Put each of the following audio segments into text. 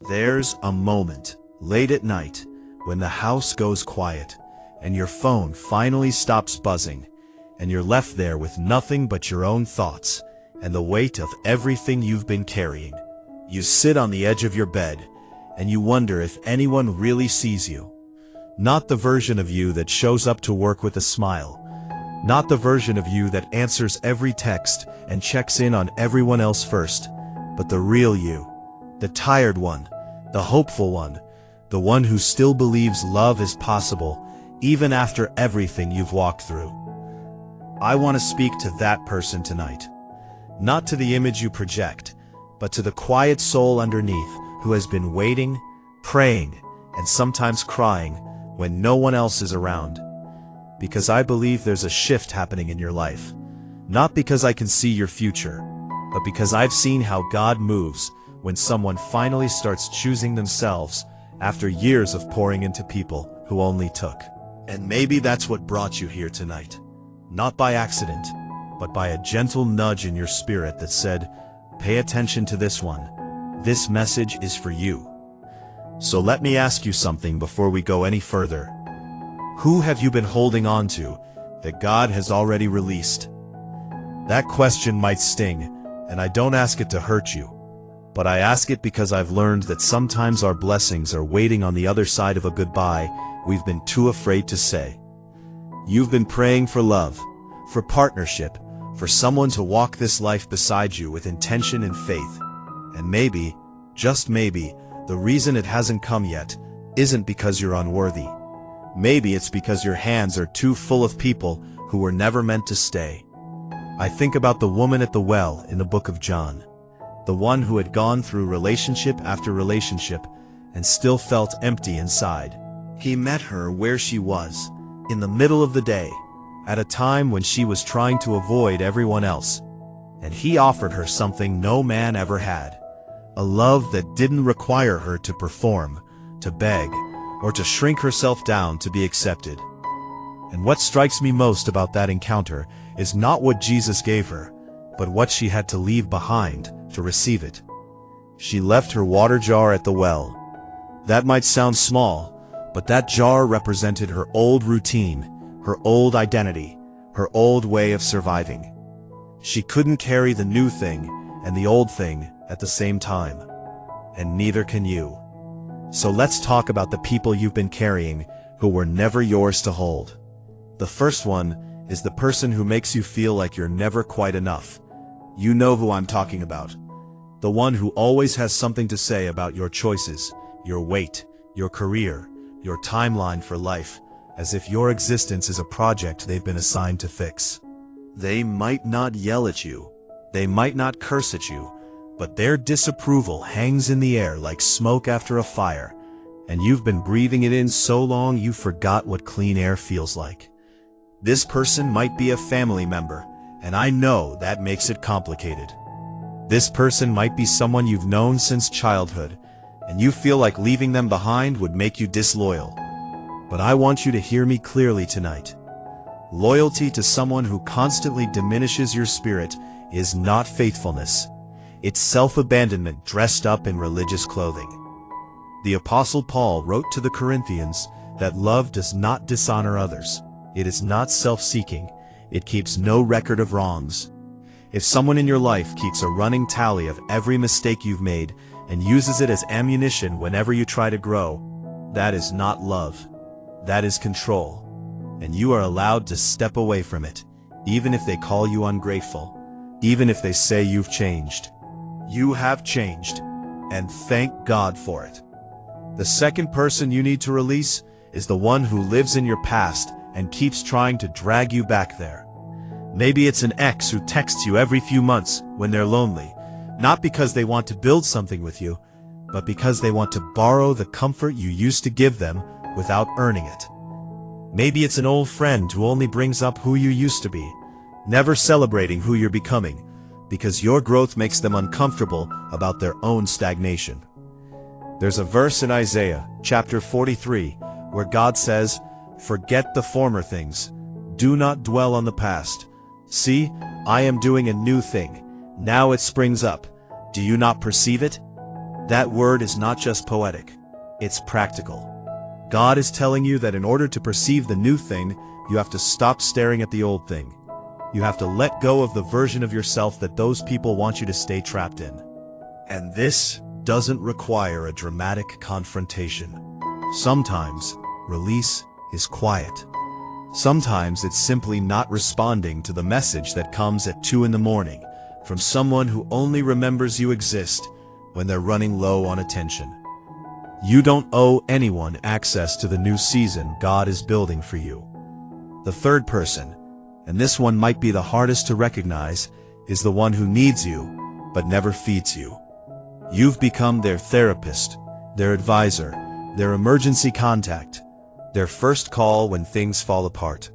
There's a moment, late at night, when the house goes quiet, and your phone finally stops buzzing, and you're left there with nothing but your own thoughts, and the weight of everything you've been carrying. You sit on the edge of your bed, and you wonder if anyone really sees you. Not the version of you that shows up to work with a smile. Not the version of you that answers every text and checks in on everyone else first, but the real you. The tired one, the hopeful one, the one who still believes love is possible, even after everything you've walked through. I want to speak to that person tonight. Not to the image you project, but to the quiet soul underneath who has been waiting, praying, and sometimes crying when no one else is around. Because I believe there's a shift happening in your life. Not because I can see your future, but because I've seen how God moves when someone finally starts choosing themselves after years of pouring into people who only took. And maybe that's what brought you here tonight. Not by accident, but by a gentle nudge in your spirit that said, pay attention to this one. This message is for you. So let me ask you something before we go any further. Who have you been holding on to that God has already released? That question might sting, and I don't ask it to hurt you, but I ask it because I've learned that sometimes our blessings are waiting on the other side of a goodbye we've been too afraid to say. You've been praying for love, for partnership, for someone to walk this life beside you with intention and faith. And maybe, just maybe, the reason it hasn't come yet isn't because you're unworthy. Maybe it's because your hands are too full of people who were never meant to stay. I think about the woman at the well in the book of John. The one who had gone through relationship after relationship and still felt empty inside. He met her where she was, in the middle of the day, at a time when she was trying to avoid everyone else. And he offered her something no man ever had. A love that didn't require her to perform, to beg, or to shrink herself down to be accepted. And what strikes me most about that encounter is not what Jesus gave her, but what she had to leave behind to receive it. She left her water jar at the well. That might sound small, but that jar represented her old routine, her old identity, her old way of surviving. She couldn't carry the new thing and the old thing at the same time. And neither can you. So let's talk about the people you've been carrying who were never yours to hold. The first one is the person who makes you feel like you're never quite enough. You know who I'm talking about. The one who always has something to say about your choices, your weight, your career, your timeline for life, as if your existence is a project they've been assigned to fix. They might not yell at you, they might not curse at you, but their disapproval hangs in the air like smoke after a fire, and you've been breathing it in so long you forgot what clean air feels like. This person might be a family member, and I know that makes it complicated. This person might be someone you've known since childhood, and you feel like leaving them behind would make you disloyal. But I want you to hear me clearly tonight. Loyalty to someone who constantly diminishes your spirit is not faithfulness. It's self-abandonment dressed up in religious clothing. The Apostle Paul wrote to the Corinthians that love does not dishonor others. It is not self-seeking. It keeps no record of wrongs. If someone in your life keeps a running tally of every mistake you've made and uses it as ammunition whenever you try to grow, that is not love. That is control. And you are allowed to step away from it, even if they call you ungrateful, even if they say you've changed. You have changed, and thank God for it. The second person you need to release is the one who lives in your past and keeps trying to drag you back there. Maybe it's an ex who texts you every few months when they're lonely, not because they want to build something with you, but because they want to borrow the comfort you used to give them without earning it. Maybe it's an old friend who only brings up who you used to be, never celebrating who you're becoming, because your growth makes them uncomfortable about their own stagnation. There's a verse in Isaiah, chapter 43, where God says, "Forget the former things. Do not dwell on the past. See, I am doing a new thing. Now it springs up. Do you not perceive it?" That word is not just poetic, it's practical. God is telling you that in order to perceive the new thing, you have to stop staring at the old thing. You have to let go of the version of yourself that those people want you to stay trapped in. And this doesn't require a dramatic confrontation. Sometimes, release is quiet. Sometimes it's simply not responding to the message that comes at 2 in the morning from someone who only remembers you exist when they're running low on attention. You don't owe anyone access to the new season God is building for you. The third person, and this one might be the hardest to recognize, is the one who needs you, but never feeds you. You've become their therapist, their advisor, their emergency contact, their first call when things fall apart.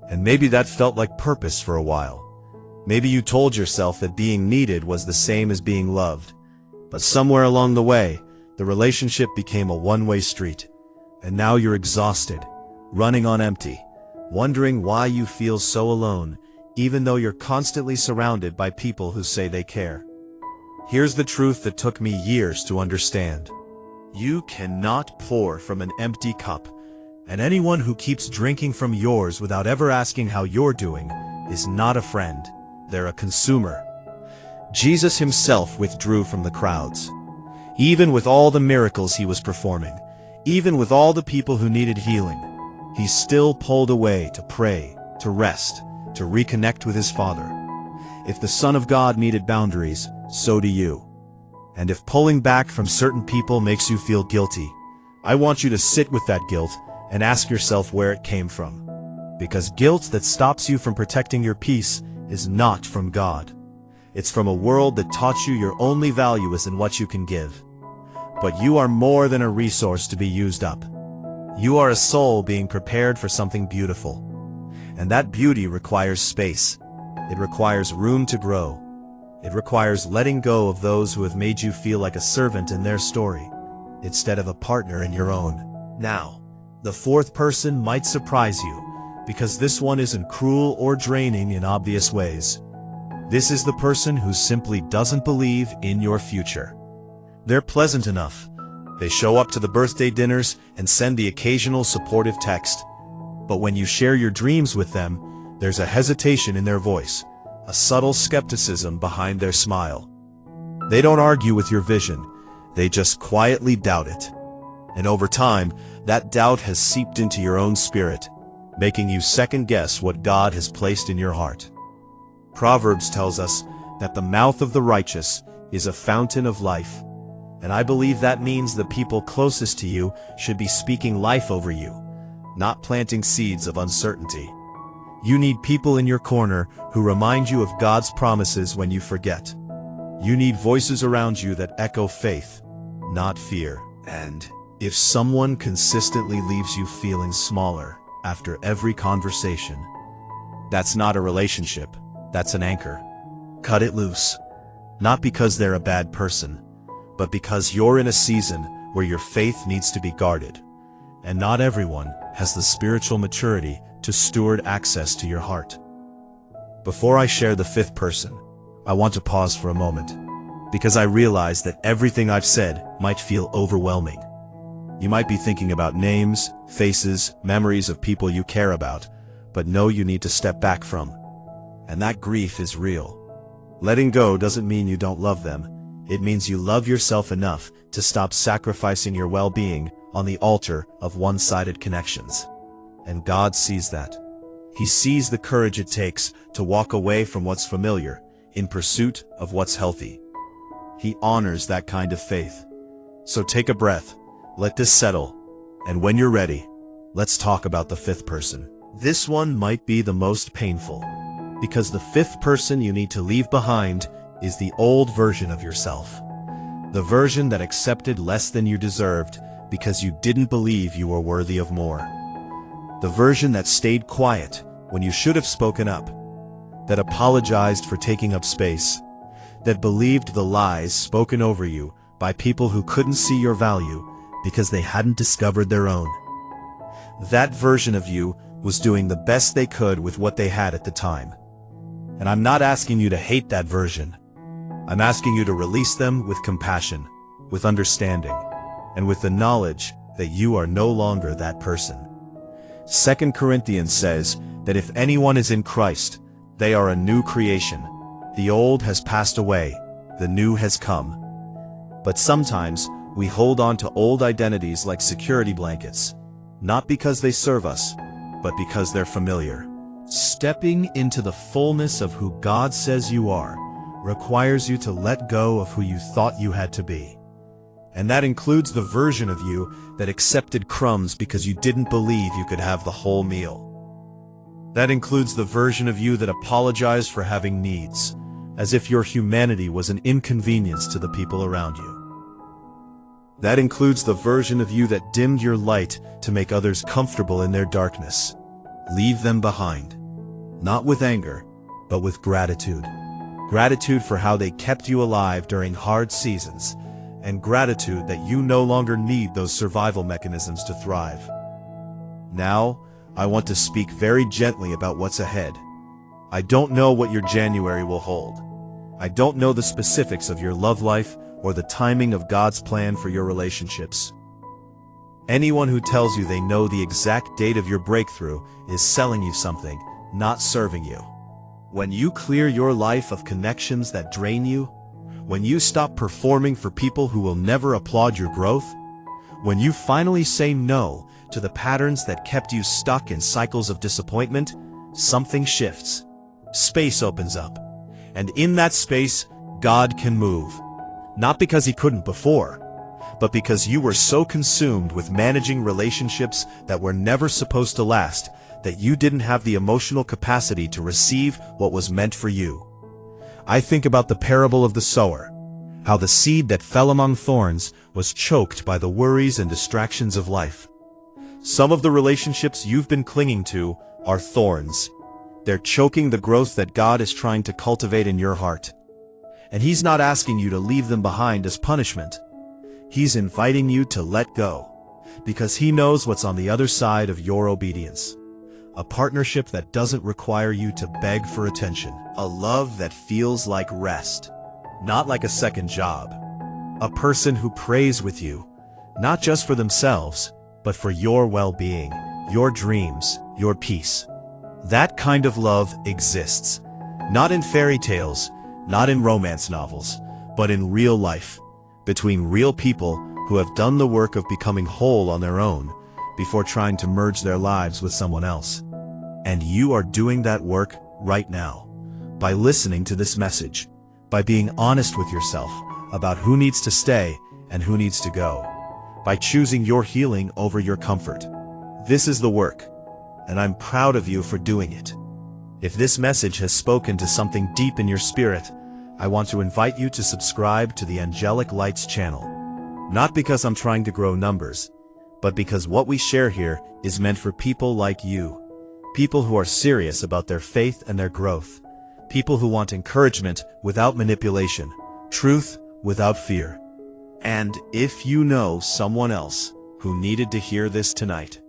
And maybe that felt like purpose for a while. Maybe you told yourself that being needed was the same as being loved. But somewhere along the way, the relationship became a one-way street. And now you're exhausted, running on empty, wondering why you feel so alone, even though you're constantly surrounded by people who say they care. Here's the truth that took me years to understand. You cannot pour from an empty cup, and anyone who keeps drinking from yours without ever asking how you're doing is not a friend. They're a consumer. Jesus himself withdrew from the crowds. Even with all the miracles he was performing, even with all the people who needed healing, he still pulled away to pray, to rest, to reconnect with his Father. If the Son of God needed boundaries, so do you. And if pulling back from certain people makes you feel guilty, I want you to sit with that guilt and ask yourself where it came from. Because guilt that stops you from protecting your peace is not from God. It's from a world that taught you your only value is in what you can give. But you are more than a resource to be used up. You are a soul being prepared for something beautiful. And that beauty requires space. It requires room to grow. It requires letting go of those who have made you feel like a servant in their story, instead of a partner in your own. Now, the fourth person might surprise you, because this one isn't cruel or draining in obvious ways. This is the person who simply doesn't believe in your future. They're pleasant enough. They show up to the birthday dinners and send the occasional supportive text. But when you share your dreams with them, there's a hesitation in their voice, a subtle skepticism behind their smile. They don't argue with your vision, they just quietly doubt it. And over time, that doubt has seeped into your own spirit, making you second-guess what God has placed in your heart. Proverbs tells us that the mouth of the righteous is a fountain of life. And I believe that means the people closest to you should be speaking life over you, not planting seeds of uncertainty. You need people in your corner who remind you of God's promises when you forget. You need voices around you that echo faith, not fear. And if someone consistently leaves you feeling smaller after every conversation, that's not a relationship, that's an anchor. Cut it loose. Not because they're a bad person, but because you're in a season where your faith needs to be guarded. And not everyone has the spiritual maturity to steward access to your heart. Before I share the fifth person, I want to pause for a moment, because I realize that everything I've said might feel overwhelming. You might be thinking about names, faces, memories of people you care about, but know you need to step back from. And that grief is real. Letting go doesn't mean you don't love them. It means you love yourself enough to stop sacrificing your well-being on the altar of one-sided connections. And God sees that. He sees the courage it takes to walk away from what's familiar in pursuit of what's healthy. He honors that kind of faith. So take a breath, let this settle, and when you're ready, let's talk about the fifth person. This one might be the most painful, because the fifth person you need to leave behind is the old version of yourself. The version that accepted less than you deserved because you didn't believe you were worthy of more. The version that stayed quiet when you should have spoken up, that apologized for taking up space, that believed the lies spoken over you by people who couldn't see your value because they hadn't discovered their own. That version of you was doing the best they could with what they had at the time. And I'm not asking you to hate that version. I'm asking you to release them with compassion, with understanding, and with the knowledge that you are no longer that person. 2 Corinthians says that if anyone is in Christ, they are a new creation. The old has passed away, the new has come. But sometimes we hold on to old identities like security blankets, not because they serve us, but because they're familiar. Stepping into the fullness of who God says you are requires you to let go of who you thought you had to be. And that includes the version of you that accepted crumbs because you didn't believe you could have the whole meal. That includes the version of you that apologized for having needs, as if your humanity was an inconvenience to the people around you. That includes the version of you that dimmed your light to make others comfortable in their darkness. Leave them behind. Not with anger, but with gratitude. Gratitude for how they kept you alive during hard seasons, and gratitude that you no longer need those survival mechanisms to thrive. Now, I want to speak very gently about what's ahead. I don't know what your January will hold. I don't know the specifics of your love life or the timing of God's plan for your relationships. Anyone who tells you they know the exact date of your breakthrough is selling you something, not serving you. When you clear your life of connections that drain you, when you stop performing for people who will never applaud your growth, when you finally say no to the patterns that kept you stuck in cycles of disappointment, something shifts. Space opens up. And in that space, God can move. Not because He couldn't before, but because you were so consumed with managing relationships that were never supposed to last that you didn't have the emotional capacity to receive what was meant for you. I think about the parable of the sower, how the seed that fell among thorns was choked by the worries and distractions of life. Some of the relationships you've been clinging to are thorns. They're choking the growth that God is trying to cultivate in your heart. And He's not asking you to leave them behind as punishment. He's inviting you to let go, because He knows what's on the other side of your obedience. A partnership that doesn't require you to beg for attention. A love that feels like rest, not like a second job. A person who prays with you, not just for themselves, but for your well-being, your dreams, your peace. That kind of love exists, not in fairy tales, not in romance novels, but in real life, between real people who have done the work of becoming whole on their own before trying to merge their lives with someone else. And you are doing that work right now, by listening to this message, by being honest with yourself about who needs to stay and who needs to go, by choosing your healing over your comfort. This is the work, and I'm proud of you for doing it. If this message has spoken to something deep in your spirit, I want to invite you to subscribe to the Angelic Lights channel. Not because I'm trying to grow numbers, but because what we share here is meant for people like you. People who are serious about their faith and their growth. People who want encouragement without manipulation, truth without fear. And if you know someone else who needed to hear this tonight,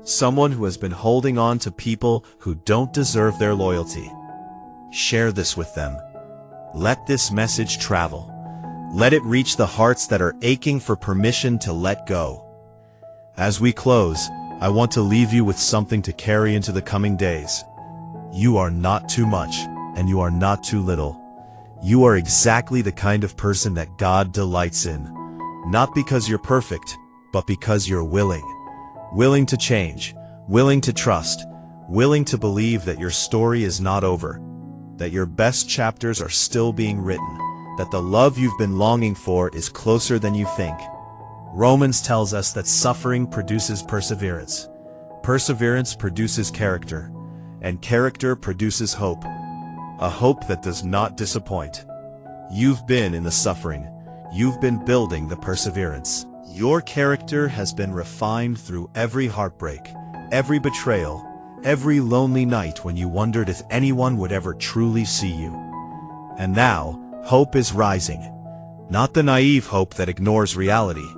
someone who has been holding on to people who don't deserve their loyalty, share this with them. Let this message travel. Let it reach the hearts that are aching for permission to let go. As we close, I want to leave you with something to carry into the coming days. You are not too much, and you are not too little. You are exactly the kind of person that God delights in. Not because you're perfect, but because you're willing. Willing to change, willing to trust, willing to believe that your story is not over, that your best chapters are still being written, that the love you've been longing for is closer than you think. Romans tells us that suffering produces perseverance. Perseverance produces character, and character produces hope. A hope that does not disappoint. You've been in the suffering. You've been building the perseverance. Your character has been refined through every heartbreak, every betrayal, every lonely night when you wondered if anyone would ever truly see you. And now, hope is rising. Not the naive hope that ignores reality,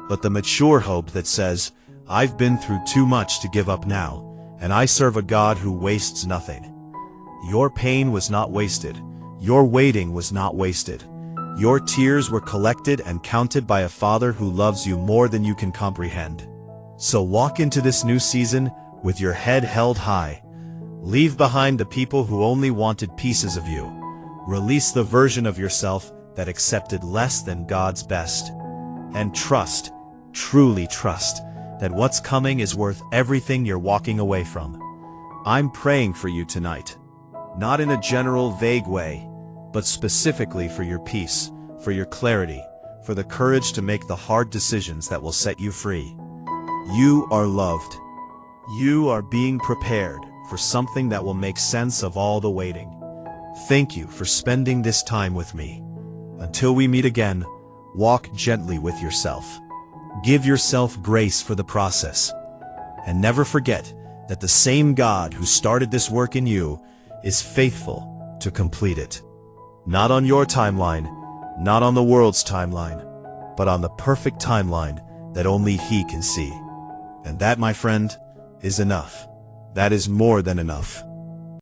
but the mature hope that says, I've been through too much to give up now, and I serve a God who wastes nothing. Your pain was not wasted. Your waiting was not wasted. Your tears were collected and counted by a Father who loves you more than you can comprehend. So walk into this new season with your head held high. Leave behind the people who only wanted pieces of you. Release the version of yourself that accepted less than God's best. And trust, truly trust, that what's coming is worth everything you're walking away from. I'm praying for you tonight. Not in a general, vague way, but specifically for your peace, for your clarity, for the courage to make the hard decisions that will set you free. You are loved. You are being prepared for something that will make sense of all the waiting. Thank you for spending this time with me. Until we meet again, walk gently with yourself. Give yourself grace for the process. And never forget that the same God who started this work in you is faithful to complete it. Not on your timeline, not on the world's timeline, but on the perfect timeline that only He can see. And that, my friend, is enough. That is more than enough.